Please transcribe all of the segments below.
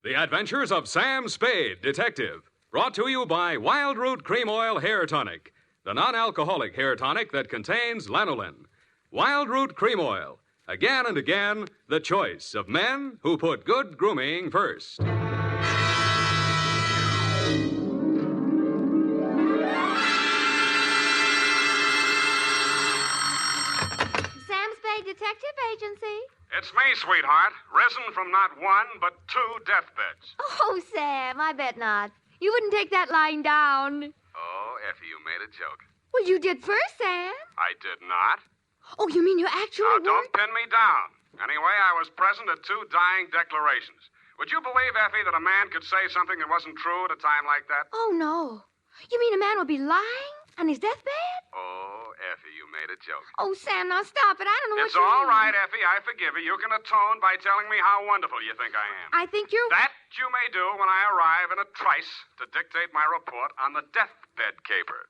The Adventures of Sam Spade, Detective. Brought to you by Wild Root Cream Oil Hair Tonic, the non-alcoholic hair tonic that contains lanolin. Wild Root Cream Oil. Again and again, the choice of men who put good grooming first. Sam Spade Detective Agency. It's me, sweetheart. Risen from not one, but two deathbeds. Oh, Sam, I bet not. You wouldn't take that lying down. Oh, Effie, you made a joke. Well, you did first, Sam. I did not. Oh, you mean you actually Now, weren't? don't pin me down. Anyway, I was present at two dying declarations. Would you believe, Effie, that a man could say something that wasn't true at a time like that? Oh, no. You mean a man will be lying on his deathbed? Oh, Effie, you made a joke. Oh, Sam, now stop it. I don't know It's what you all mean. right, Effie. I forgive you. You can atone by telling me how wonderful you think I am. I think you're... That you may do when I arrive in a trice to dictate my report on the deathbed caper.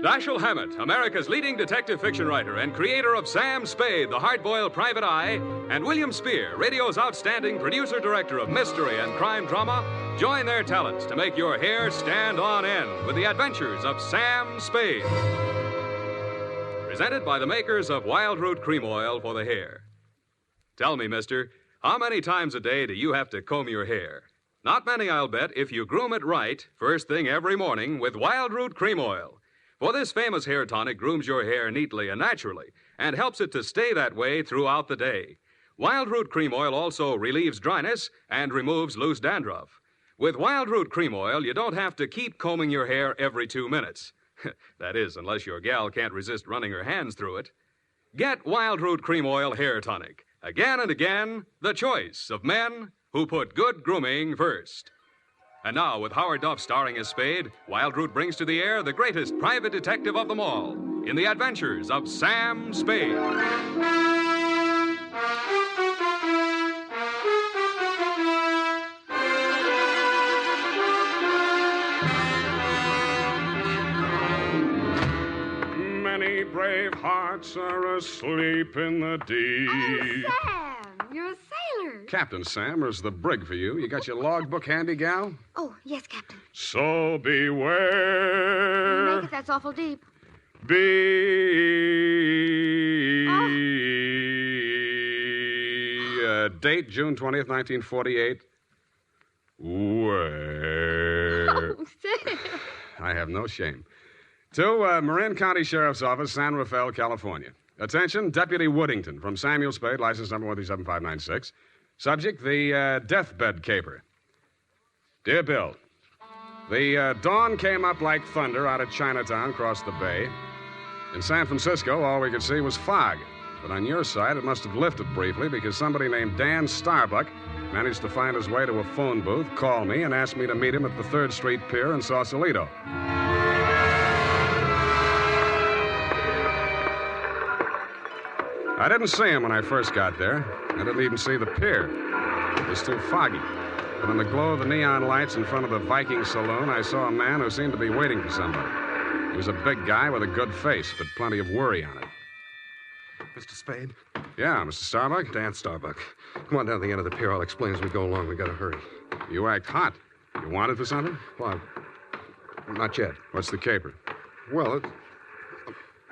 Dashiell Hammett, America's leading detective fiction writer and creator of Sam Spade, the hard-boiled private eye, and William Spear, radio's outstanding producer-director of mystery and crime drama, join their talents to make your hair stand on end with the adventures of Sam Spade. Presented by the makers of Wild Root Cream Oil for the hair. Tell me, mister, how many times a day do you have to comb your hair? Not many, I'll bet, if you groom it right, first thing every morning with Wild Root Cream Oil. For this famous hair tonic grooms your hair neatly and naturally and helps it to stay that way throughout the day. Wild Root Cream Oil also relieves dryness and removes loose dandruff. With Wild Root Cream Oil, you don't have to keep combing your hair every 2 minutes. That is, unless your gal can't resist running her hands through it. Get Wild Root Cream Oil Hair Tonic. Again and again, the choice of men who put good grooming first. And now, with Howard Duff starring as Spade, Wild Root brings to the air the greatest private detective of them all in the adventures of Sam Spade. Many brave hearts are asleep in the deep. Oh, Sam, you're a sailor. Captain Sam, there's the brig for you. You got your logbook handy, gal? Oh, yes, Captain. So beware. Make it, that's awful deep. Date June 20th, 1948. Where? Oh, Sam. I have no shame. To Marin County Sheriff's Office, San Rafael, California. Attention, Deputy Woodington from Samuel Spade, license number 137596. Subject, the deathbed caper. Dear Bill, the dawn came up like thunder out of Chinatown across the bay. In San Francisco, all we could see was fog. But on your side, it must have lifted briefly because somebody named Dan Starbuck managed to find his way to a phone booth, call me, and ask me to meet him at the 3rd Street Pier in Sausalito. I didn't see him when I first got there. I didn't even see the pier. It was too foggy. But in the glow of the neon lights in front of the Viking Saloon, I saw a man who seemed to be waiting for somebody. He was a big guy with a good face, but plenty of worry on it. Mr. Spade? Yeah, Mr. Starbuck? Dan Starbuck. Come on down to the end of the pier. I'll explain as we go along. We gotta hurry. You act hot. You wanted for something? Well, not yet. What's the caper? Well,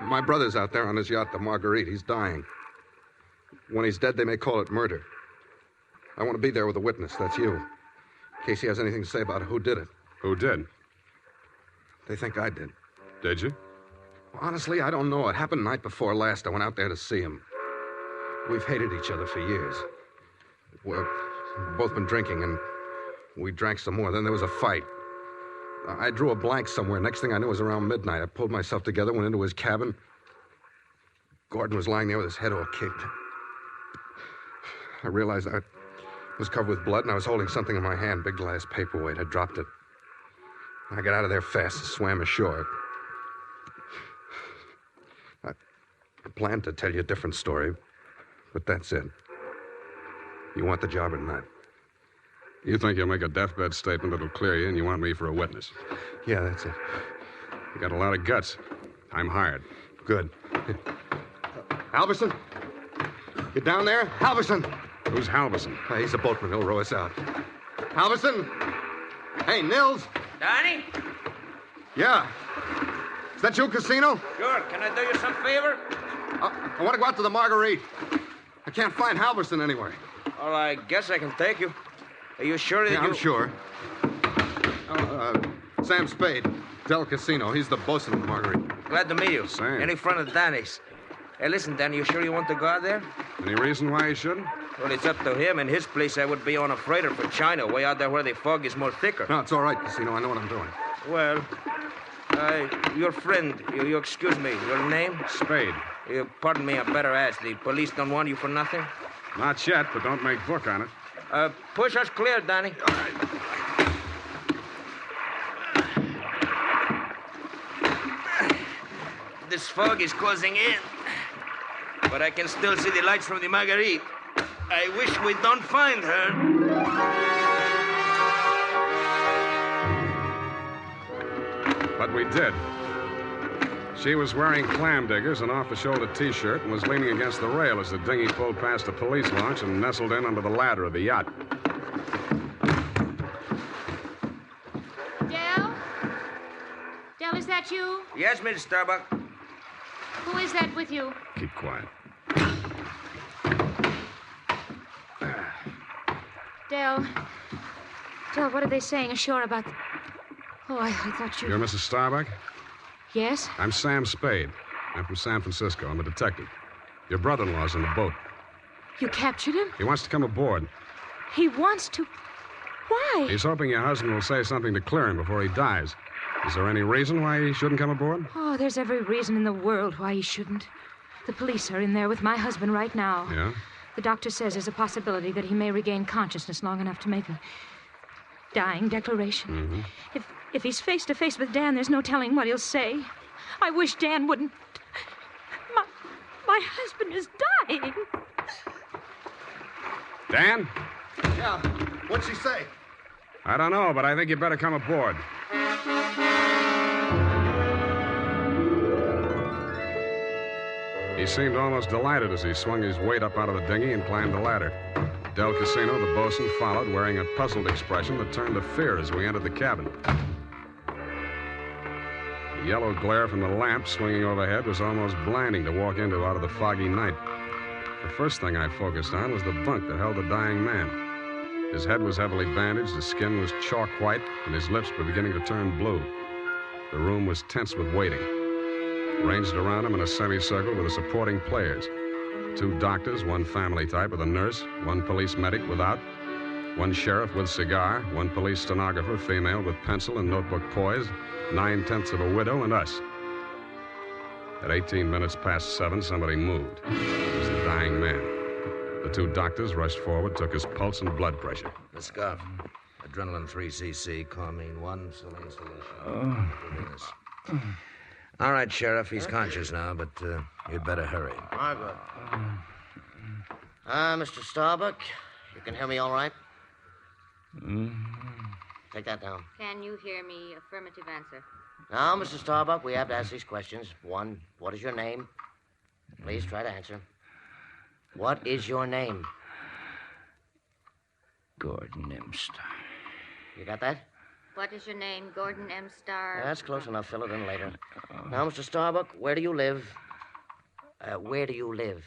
my brother's out there on his yacht, the Marguerite. He's dying. When he's dead, they may call it murder. I want to be there with a witness. That's you. In case he has anything to say about who did it. Who did? They think I did. Did you? Honestly, I don't know. It happened the night before last. I went out there to see him. We've hated each other for years. We've both been drinking, and we drank some more. Then there was a fight. I drew a blank somewhere. Next thing I knew, it was around midnight. I pulled myself together, went into his cabin. Gordon was lying there with his head all kicked. I realized I was covered with blood, and I was holding something in my hand, big glass paperweight. I dropped it. I got out of there fast and swam ashore. I planned to tell you a different story, but that's it. You want the job or not? You think you'll make a deathbed statement that'll clear you, and you want me for a witness? Yeah, that's it. You got a lot of guts. I'm hired. Good. Halverson? You down there? Halverson! Who's Halverson? He's a boatman. He'll row us out. Halverson? Hey, Nils? Donnie? Yeah. Is that you, Casino? Sure. Can I do you some favor? I want to go out to the Marguerite. I can't find Halverson anywhere. Well, I guess I can take you. Are you sure that Yeah, you... I'm sure. Sam Spade, Del Casino. He's the bosun of the Marguerite. Glad to meet you. Sam. Any friend of Danny's. Hey, listen, Danny, you sure you want to go out there? Any reason why he shouldn't? Well, it's up to him. In his place, I would be on a freighter for China, way out there where the fog is more thicker. No, it's all right, Casino. I know what I'm doing. Well, your friend, you excuse me, your name? Spade. Pardon me, I better ask. The police don't want you for nothing? Not yet, but don't make book on it. Push us clear, Danny. All right. This fog is closing in, but I can still see the lights from the Marguerite. I wish we don't find her. But we did. She was wearing clam diggers, an off-the-shoulder T-shirt, and was leaning against the rail as the dinghy pulled past a police launch and nestled in under the ladder of the yacht. Del? Del, is that you? Yes, Miss Starbuck. Who is that with you? Keep quiet. Del. Del, what are they saying ashore about... Oh, I thought you... You're Mrs. Starbuck? Yes? I'm Sam Spade. I'm from San Francisco. I'm a detective. Your brother-in-law's in the boat. You captured him? He wants to come aboard. He wants to... Why? He's hoping your husband will say something to clear him before he dies. Is there any reason why he shouldn't come aboard? Oh, there's every reason in the world why he shouldn't. The police are in there with my husband right now. Yeah? The doctor says there's a possibility that he may regain consciousness long enough to make a dying declaration. Mm-hmm. If he's face to face with Dan, there's no telling what he'll say. I wish Dan wouldn't... My husband is dying. Dan? Yeah. What'd she say? I don't know, but I think you better come aboard. He seemed almost delighted as he swung his weight up out of the dinghy and climbed the ladder. Del Casino, the bosun, followed, wearing a puzzled expression that turned to fear as we entered the cabin. The yellow glare from the lamp swinging overhead was almost blinding to walk into out of the foggy night. The first thing I focused on was the bunk that held the dying man. His head was heavily bandaged, his skin was chalk white, and his lips were beginning to turn blue. The room was tense with waiting. Ranged around him in a semicircle were the supporting players. 2 doctors, 1 family type with a nurse, 1 police medic without, 1 sheriff with cigar, 1 police stenographer, female, with pencil and notebook poised, 9/10 of a widow, and us. At 18 minutes past 7, somebody moved. It was the dying man. The 2 doctors rushed forward, took his pulse and blood pressure. The scarf. Adrenaline 3cc, Carmine 1, saline solution. All right, Sheriff, he's conscious now, but you'd better hurry. Margaret. Mr. Starbuck, you can hear me all right? Take that down. Can you hear me? Affirmative answer. Now, Mr. Starbuck, we have to ask these questions. 1, what is your name? Please try to answer. What is your name? Gordon M. Starr. You got that? What is your name? Gordon M. Starr? That's close enough. Fill it in later. Now, Mr. Starbuck, where do you live? Where do you live?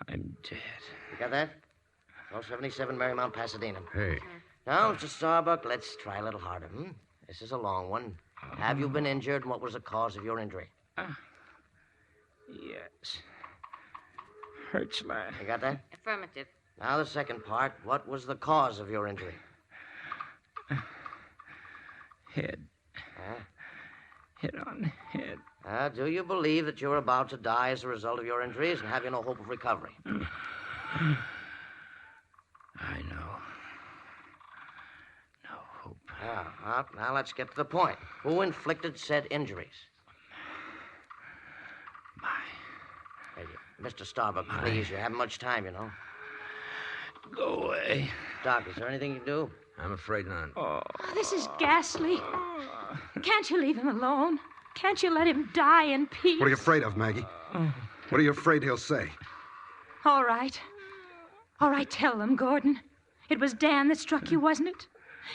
I'm dead. You got that? 1277 Marymount, Pasadena. Hey, Now, Mr. Starbuck, let's try a little harder. This is a long one. Have you been injured, and what was the cause of your injury? Yes. Hurts like... You got that? Affirmative. Now, the second part. What was the cause of your injury? Head. Huh? Hit on the head. Do you believe that you're about to die as a result of your injuries, and have you no hope of recovery? I know. No hope. Now let's get to the point. Who inflicted said injuries? Hey, Mr. Starbuck, please, you haven't much time, you know. Go away. Doc, is there anything you can do? I'm afraid not. Oh, this is ghastly. Can't you leave him alone? Can't you let him die in peace? What are you afraid of, Maggie? What are you afraid he'll say? All right. All right, tell them, Gordon. It was Dan that struck you, wasn't it?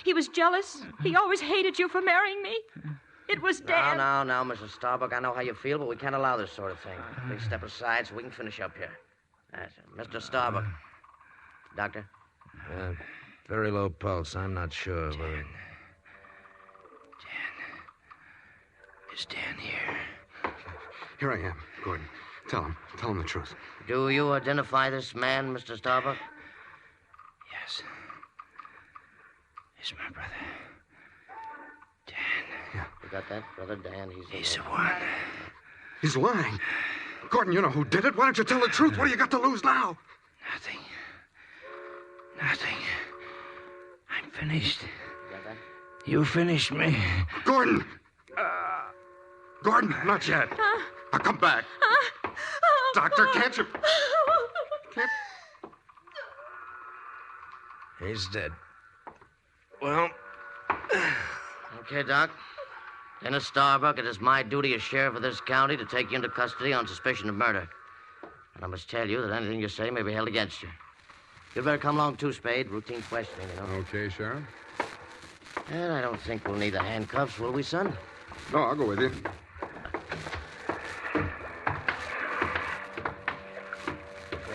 He was jealous. He always hated you for marrying me. It was Dan. Now, Mrs. Starbuck, I know how you feel, but we can't allow this sort of thing. Please step aside so we can finish up here. That's it. Mr. Starbuck. Doctor? Very low pulse. I'm not sure whether... Dan. Is Dan here? Here I am, Gordon. Tell him the truth. Do you identify this man, Mr. Starbuck? Yes. He's my brother. Dan. You got that, Brother Dan? He's the one. He's lying. Gordon, you know who did it. Why don't you tell the truth? What do you got to lose now? Nothing. I'm finished. You got that? You finished me. Gordon! Gordon, not yet. Now come back. Doctor, can't you... He's dead. Well... Okay, Doc. Dennis Starbuck, it is my duty as sheriff of this county to take you into custody on suspicion of murder. And I must tell you that anything you say may be held against you. You'd better come along, too, Spade. Routine questioning, you know. Okay, Sheriff. And I don't think we'll need the handcuffs, will we, son? No, I'll go with you.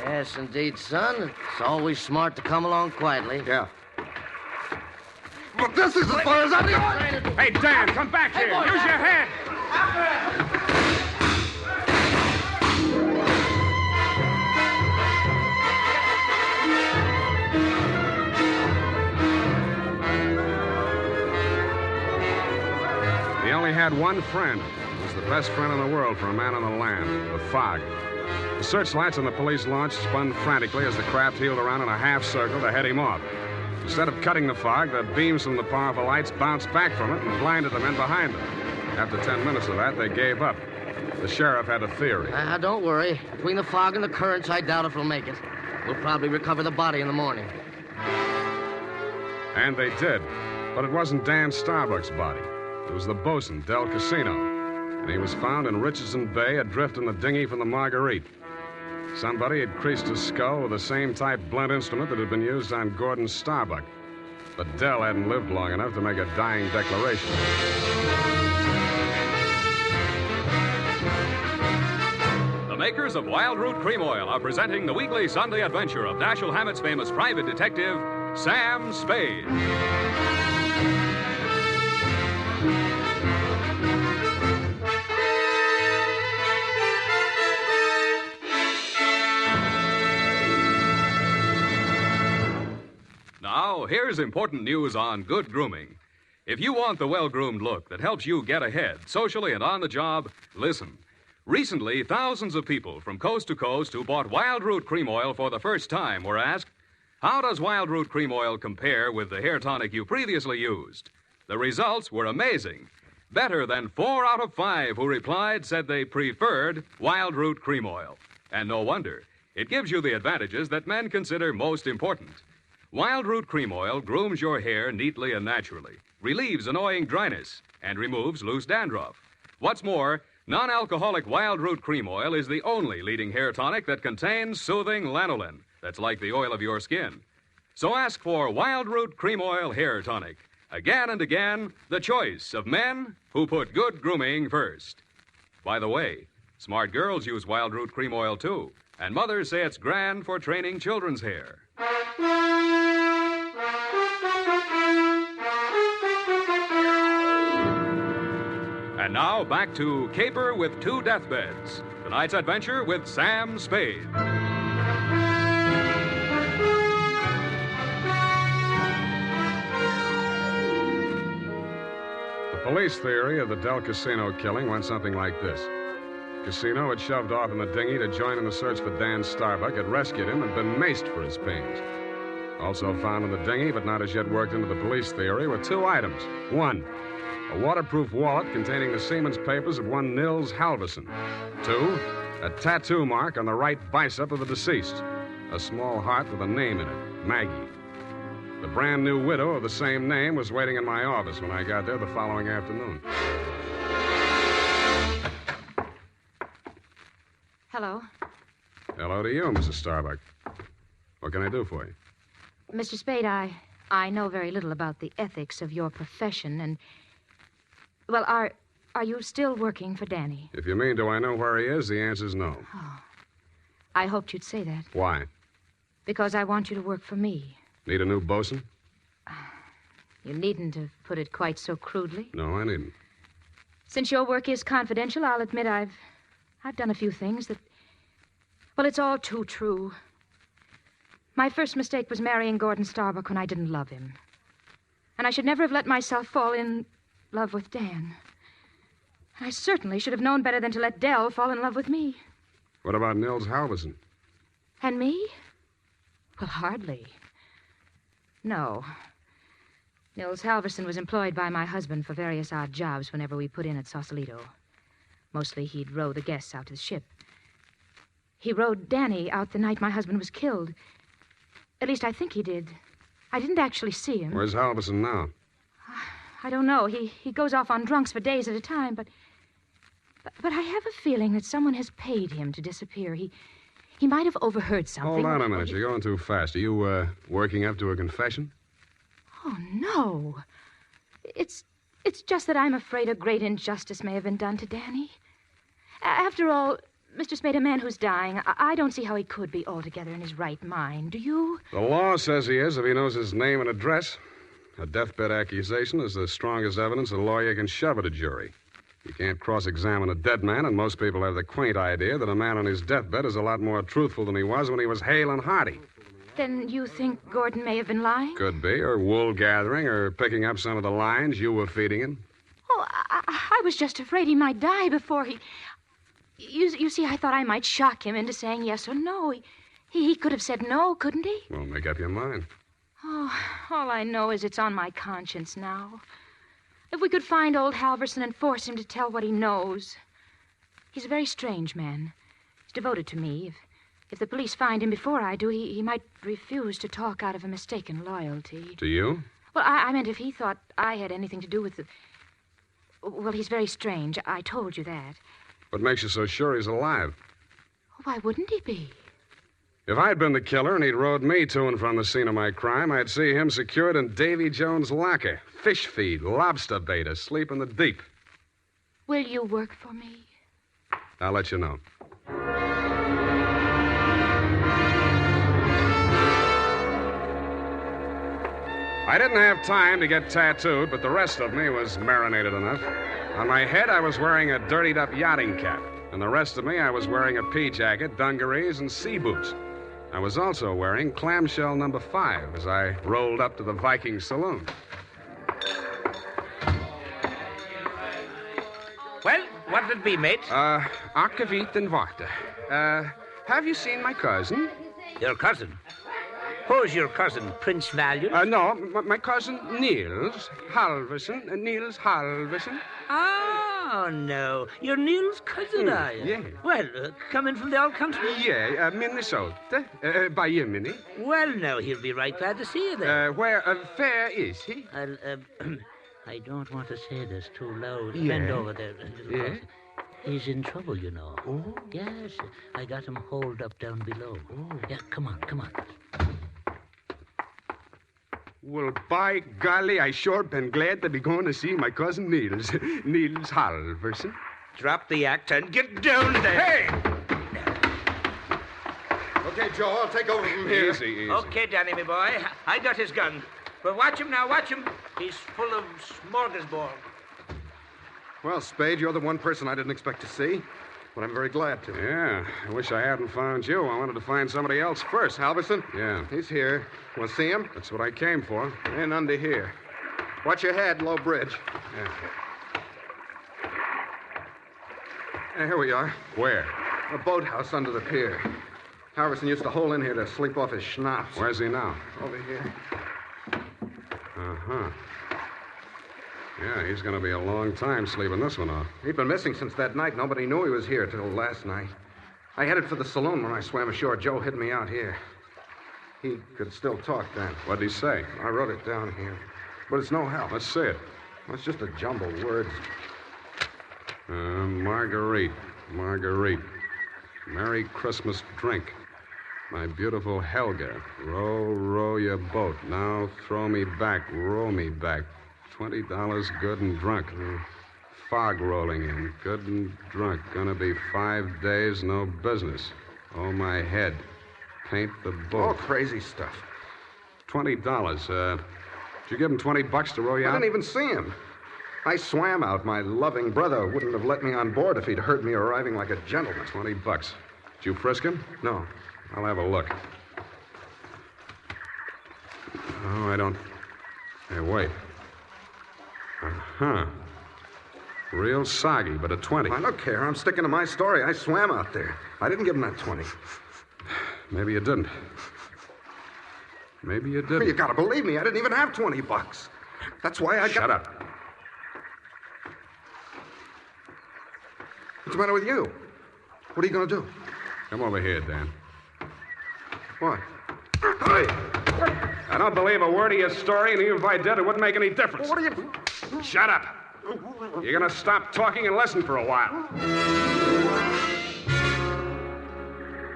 Yes, indeed, son. It's always smart to come along quietly. Yeah. But this is as far as I'm going. Hey, Dan, come back here. Use your head. He only had one friend. He was the best friend in the world for a man on the land, the fog. The searchlights on the police launch spun frantically as the craft heeled around in a half circle to head him off. Instead of cutting the fog, the beams from the powerful lights bounced back from it and blinded the men behind them. After 10 minutes of that, they gave up. The sheriff had a theory. Don't worry. Between the fog and the currents, I doubt if we'll make it. We'll probably recover the body in the morning. And they did. But it wasn't Dan Starbuck's body. It was the bosun, Del Casino. And he was found in Richardson Bay, adrift in the dinghy from the Marguerite. Somebody had creased his skull with the same type blunt instrument that had been used on Gordon Starbuck. But Dell hadn't lived long enough to make a dying declaration. The makers of Wild Root Cream Oil are presenting the weekly Sunday adventure of Dashiell Hammett's famous private detective, Sam Spade. Now, here's important news on good grooming. If you want the well-groomed look that helps you get ahead, socially and on the job, listen. Recently, thousands of people from coast to coast who bought Wild Root Cream Oil for the first time were asked, how does Wild Root Cream Oil compare with the hair tonic you previously used? The results were amazing. Better than 4 out of 5 who replied said they preferred Wild Root Cream Oil. And no wonder. It gives you the advantages that men consider most important. Wild Root Cream Oil grooms your hair neatly and naturally, relieves annoying dryness, and removes loose dandruff. What's more, non-alcoholic Wild Root Cream Oil is the only leading hair tonic that contains soothing lanolin that's like the oil of your skin. So ask for Wild Root Cream Oil Hair Tonic. Again and again, the choice of men who put good grooming first. By the way, smart girls use Wild Root Cream Oil, too, and mothers say it's grand for training children's hair. And now, back to Caper with 2 Deathbeds. Tonight's adventure with Sam Spade. The police theory of the Del Casino killing went something like this. Casino had shoved off in the dinghy to join in the search for Dan Starbuck, had rescued him, and been maced for his pains. Also found in the dinghy, but not as yet worked into the police theory, were 2 items. 1, a waterproof wallet containing the seaman's papers of one Nils Halverson. 2, a tattoo mark on the right bicep of the deceased. A small heart with a name in it, Maggie. The brand new widow of the same name was waiting in my office when I got there the following afternoon. Hello. Hello to you, Mrs. Starbuck. What can I do for you? Mr. Spade, I know very little about the ethics of your profession, and... Well, are you still working for Danny? If you mean, do I know where he is, the answer's no. Oh. I hoped you'd say that. Why? Because I want you to work for me. Need a new bosun? You needn't have put it quite so crudely. No, I needn't. Since your work is confidential, I'll admit I've done a few things that... Well, it's all too true. My first mistake was marrying Gordon Starbuck when I didn't love him. And I should never have let myself fall in love with Dan. I certainly should have known better than to let Dell fall in love with me. What about Nils Halverson? And me? Well, hardly. No. Nils Halverson was employed by my husband for various odd jobs whenever we put in at Sausalito. Mostly he'd row the guests out to the ship. He rowed Danny out the night my husband was killed. At least I think he did. I didn't actually see him. Where's Halverson now? I don't know. He goes off on drunks for days at a time, but I have a feeling that someone has paid him to disappear. He might have overheard something. Hold on a minute. You're going too fast. Are you, working up to a confession? Oh, no. It's just that I'm afraid a great injustice may have been done to Danny. After all, Mr. Spade, a man who's dying, I don't see how he could be altogether in his right mind. Do you? The law says he is if he knows his name and address. A deathbed accusation is the strongest evidence a lawyer can shove at a jury. You can't cross-examine a dead man, and most people have the quaint idea that a man on his deathbed is a lot more truthful than he was when he was hale and hearty. Then you think Gordon may have been lying? Could be, or wool gathering, or picking up some of the lines you were feeding him. Oh, I was just afraid he might die before he... You see, I thought I might shock him into saying yes or no. He could have said no, couldn't he? Well, make up your mind. Oh, all I know is it's on my conscience now. If we could find old Halverson and force him to tell what he knows. He's a very strange man. He's devoted to me. If the police find him before I do, he might refuse to talk out of a mistaken loyalty. To you? Well, I meant if he thought I had anything to do with the... Well, he's very strange. I told you that. What makes you so sure he's alive? Why wouldn't he be? If I'd been the killer and he'd rode me to and from the scene of my crime, I'd see him secured in Davy Jones' locker. Fish feed, lobster bait, asleep in the deep. Will you work for me? I'll let you know. I didn't have time to get tattooed, but the rest of me was marinated enough. On my head, I was wearing a dirtied-up yachting cap. And the rest of me, I was wearing a pea jacket, dungarees, and sea boots. I was also wearing clamshell number 5 as I rolled up to the Viking saloon. Well, what'll it be, mate? Akavit and Varta. Have you seen my cousin? Your cousin? Who's your cousin, Prince Valiant? No, my cousin Niels Halverson. Niels Halverson. Oh, no. You're Neil's cousin, are you? Yeah. Well, coming from the old country? Yeah, Minnesota. By Yemeni. Well, no, he'll be right glad to see you there. Where fair is he? I don't want to say this too loud. Yeah. Bend over there. Yeah? He's in trouble, you know. Oh. Yes, I got him holed up down below. Oh. Yeah, come on. Well, by golly, I sure been glad to be going to see my cousin Niels. Niels Halverson. Drop the act and get down there. Hey! Okay, Joe, I'll take over from here. Easy. Okay, Danny, my boy. I got his gun. But watch him now, watch him. He's full of smorgasbord. Well, Spade, you're the one person I didn't expect to see, but I'm very glad to. Yeah, I wish I hadn't found you. I wanted to find somebody else first. Halverson? Yeah, He's here. Want to see him? that's what I came for. And under here. Watch your head, low bridge. Yeah. Here we are. Where? A boathouse under the pier. Halverson used to hole in here to sleep off his schnapps. Where's he now? Over here. Uh-huh. Yeah, he's going to be a long time sleeping this one off. He'd been missing since that night. Nobody knew he was here till last night. I headed for the saloon when I swam ashore. Joe hid me out here. He could still talk then. What'd he say? I wrote it down here. But it's no help. Let's see it. It's just a jumble of words. Marguerite. Merry Christmas drink. My beautiful Helga. Row, row your boat. Now throw me back, row me back. $20 good and drunk. Fog rolling in. Good and drunk. Gonna be 5 days, no business. Oh, my head. Paint the boat. All crazy stuff. $20. Did you give him $20 to row you I out? didn't even see him. I swam out. My loving brother wouldn't have let me on board if he'd heard me arriving like a gentleman. $20. Did you frisk him? No. I'll have a look. Oh, I don't... Hey, wait. Uh-huh. Real soggy, but a 20. I don't care. I'm sticking to my story. I swam out there. I didn't give him that 20. Maybe you didn't. Maybe you didn't. You gotta believe me. I didn't even have $20. That's why I got... Shut up. What's the matter with you? What are you gonna do? Come over here, Dan. What? Hey! I don't believe a word of your story, and even if I did, it wouldn't make any difference. What are you... Shut up. You're going to stop talking and listen for a while.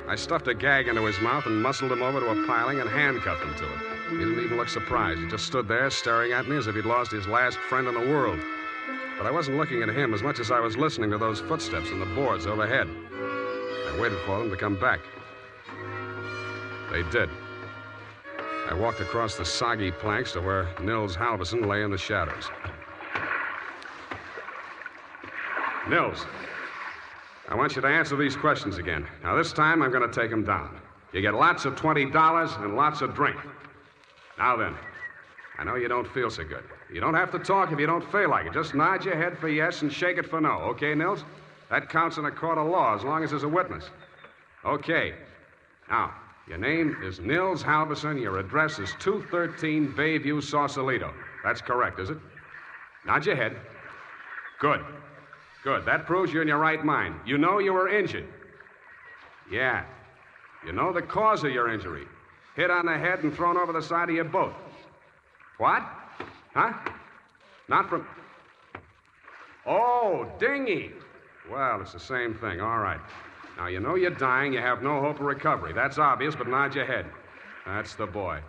I stuffed a gag into his mouth and muscled him over to a piling and handcuffed him to it. He didn't even look surprised. He just stood there staring at me as if he'd lost his last friend in the world. But I wasn't looking at him as much as I was listening to those footsteps on the boards overhead. I waited for them to come back. They did. I walked across the soggy planks to where Nils Halverson lay in the shadows. Nils, I want you to answer these questions again. Now, this time, I'm going to take them down. You get lots of $20 and lots of drink. Now then, I know you don't feel so good. You don't have to talk if you don't feel like it. Just nod your head for yes and shake it for no. Okay, Nils? That counts in a court of law as long as there's a witness. Okay. Now, your name is Nils Halverson. Your address is 213 Bayview, Sausalito. That's correct, is it? Nod your head. Good. Good. That proves you're in your right mind. You know you were injured. Yeah. You know the cause of your injury. Hit on the head and thrown over the side of your boat. What? Huh? Not from... Oh, dinghy. Well, it's the same thing. All right. Now, you know you're dying. You have no hope of recovery. That's obvious, but nod your head. That's the boy.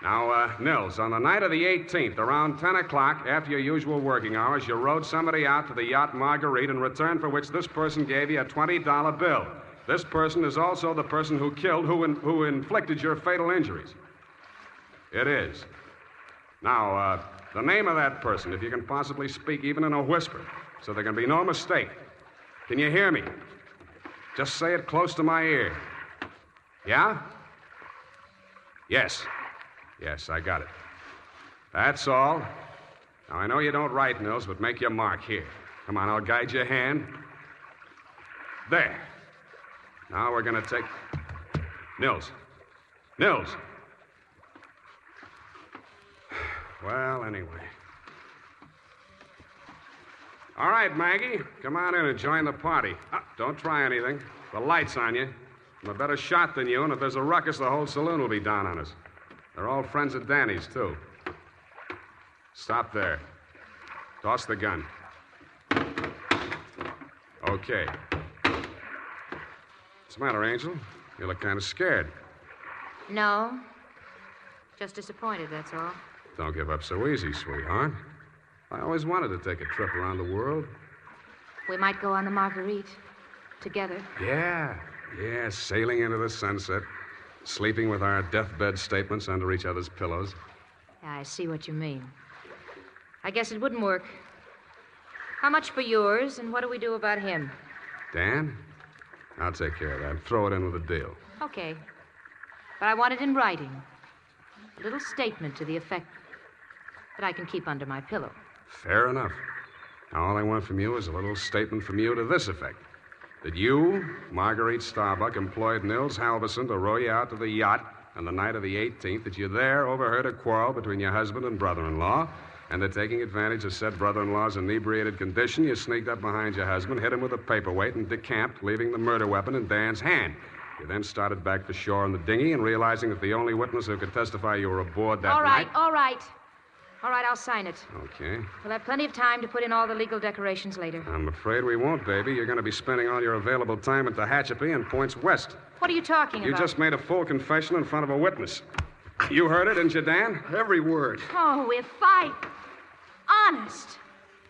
Now, Nils, on the night of the 18th, around 10 o'clock, after your usual working hours, you rowed somebody out to the yacht Marguerite, in return for which this person gave you a $20 bill. This person is also the person who killed, who inflicted your fatal injuries. It is. Now, the name of that person, if you can possibly speak even in a whisper, so there can be no mistake. Can you hear me? Just say it close to my ear. Yeah? Yes. Yes, I got it. That's all. Now, I know you don't write, Nils, but make your mark here. Come on, I'll guide your hand. There. Now we're going to take... Nils. Nils. Well, anyway. All right, Maggie. Come on in and join the party. Don't try anything. The light's on you. I'm a better shot than you, and if there's a ruckus, the whole saloon will be down on us. They're all friends of Danny's, too. Stop there. Toss the gun. Okay. What's the matter, Angel? You look kind of scared. No. Just disappointed, that's all. Don't give up so easy, sweetheart. I always wanted to take a trip around the world. We might go on the Marguerite. Together. Yeah, sailing into the sunset. Sleeping with our deathbed statements under each other's pillows. Yeah, I see what you mean. I guess it wouldn't work. How much for yours, and what do we do about him? Dan? I'll take care of that. Throw it in with a deal. Okay. But I want it in writing. A little statement to the effect that I can keep under my pillow. Fair enough. Now, all I want from you is a little statement from you to this effect. That you, Marguerite Starbuck, employed Nils Halverson to row you out to the yacht on the night of the 18th, that you there overheard a quarrel between your husband and brother-in-law, and that taking advantage of said brother-in-law's inebriated condition, you sneaked up behind your husband, hit him with a paperweight, and decamped, leaving the murder weapon in Dan's hand. You then started back for shore in the dinghy, and realizing that the only witness who could testify you were aboard that night... All right. All right, I'll sign it. Okay. We'll have plenty of time to put in all the legal decorations later. I'm afraid we won't, baby. You're going to be spending all your available time at the Tehachapi and points west. What are you talking You about? just made a full confession in front of a witness. You heard it, didn't you, Dan? Every word. Oh, if I... Honest.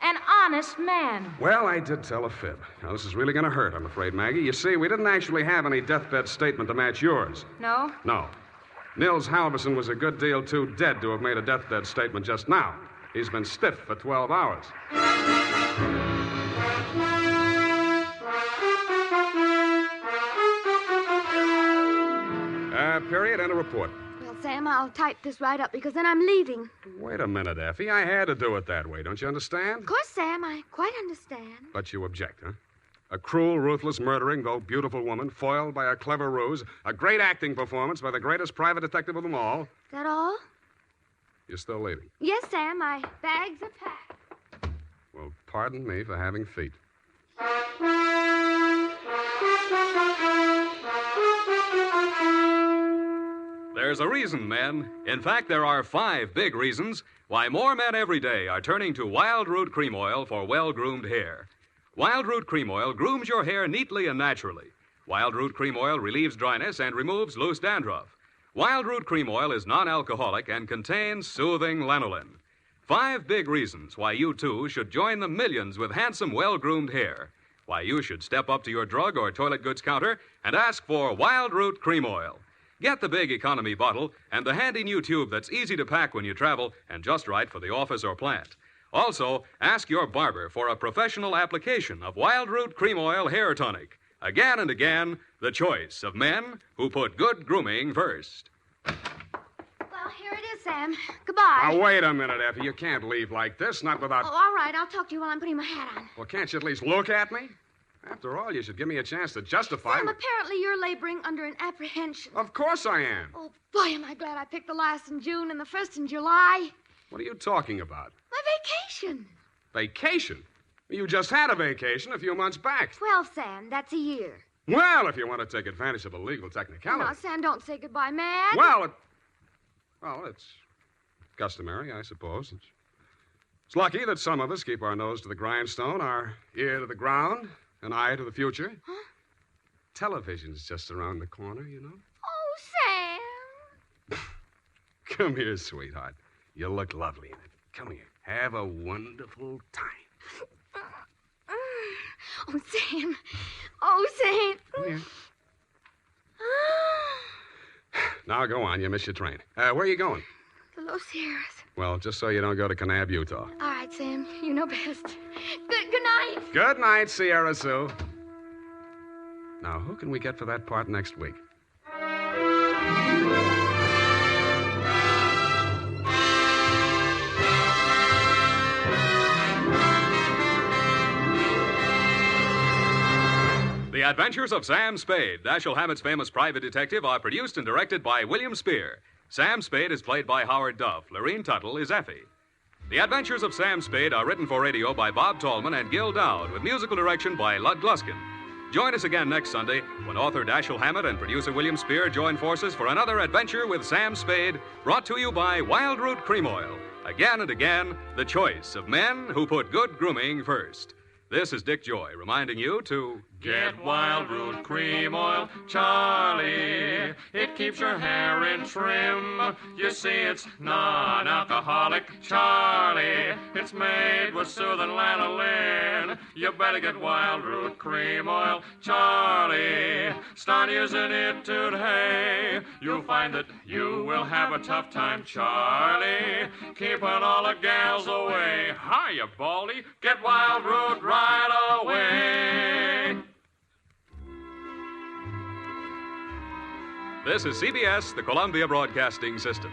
An honest man. Well, I did tell a fib. Now, this is really going to hurt, I'm afraid, Maggie. You see, we didn't actually have any deathbed statement to match yours. No? No. Nils Halverson was a good deal too dead to have made a deathbed statement just now. He's been stiff for 12 hours. Period, and a report. Well, Sam, I'll type this right up because then I'm leaving. Wait a minute, Effie. I had to do it that way. Don't you understand? Of course, Sam, I quite understand. But you object, huh? A cruel, ruthless, murdering, though beautiful woman, foiled by a clever ruse, a great acting performance by the greatest private detective of them all. Is that all? You're still leaving. Yes, Sam, my bags are packed. Well, pardon me for having feet. There's a reason, men. In fact, there are 5 big reasons why more men every day are turning to Wild Root Cream Oil for well-groomed hair. Wild Root Cream Oil grooms your hair neatly and naturally. Wild Root Cream Oil relieves dryness and removes loose dandruff. Wild Root Cream Oil is non-alcoholic and contains soothing lanolin. 5 big reasons why you, too, should join the millions with handsome, well-groomed hair. Why you should step up to your drug or toilet goods counter and ask for Wild Root Cream Oil. Get the big economy bottle and the handy new tube that's easy to pack when you travel and just right for the office or plant. Also, ask your barber for a professional application of Wild Root Cream Oil Hair Tonic. Again and again, the choice of men who put good grooming first. Well, here it is, Sam. Goodbye. Now, wait a minute, Effie. You can't leave like this, not without... Oh, all right. I'll talk to you while I'm putting my hat on. Well, can't you at least look at me? After all, you should give me a chance to justify... Sam, apparently you're laboring under an apprehension. Of course I am. Oh, boy, am I glad I picked the last in June and the first in July. What are you talking about? My vacation. Vacation? You just had a vacation a few months back. 12, Sam. That's a year. Well, if you want to take advantage of a legal No, technicality... Sam, don't say goodbye, man. Well, it's customary, I suppose. It's lucky that some of us keep our nose to the grindstone, our ear to the ground, an eye to the future. Huh? Television's just around the corner, you know. Oh, Sam. Come here, sweetheart. You look lovely in it. Come here. Have a wonderful time. Oh, Sam. Oh, Sam. Come here. Now, go on. You missed your train. Where are you going? The Los Sierras. Well, just so you don't go to Kanab, Utah. All right, Sam. You know best. Good night. Good night, Sierra Sue. Now, who can we get for that part next week? The Adventures of Sam Spade, Dashiell Hammett's famous private detective, are produced and directed by William Spear. Sam Spade is played by Howard Duff. Lorene Tuttle is Effie. The Adventures of Sam Spade are written for radio by Bob Tallman and Gil Dowd, with musical direction by Lud Gluskin. Join us again next Sunday when author Dashiell Hammett and producer William Spear join forces for another adventure with Sam Spade, brought to you by Wild Root Cream Oil. Again and again, the choice of men who put good grooming first. This is Dick Joy reminding you to... Get Wild Root Cream Oil, Charlie. It keeps your hair in trim. You see, it's non-alcoholic, Charlie. It's made with soothing lanolin. You better get Wild Root Cream Oil, Charlie. Start using it today. You'll find that you will have a tough time, Charlie. Keeping all the gals away. Hiya, Baldy. Get Wild Root right away. This is CBS, the Columbia Broadcasting System.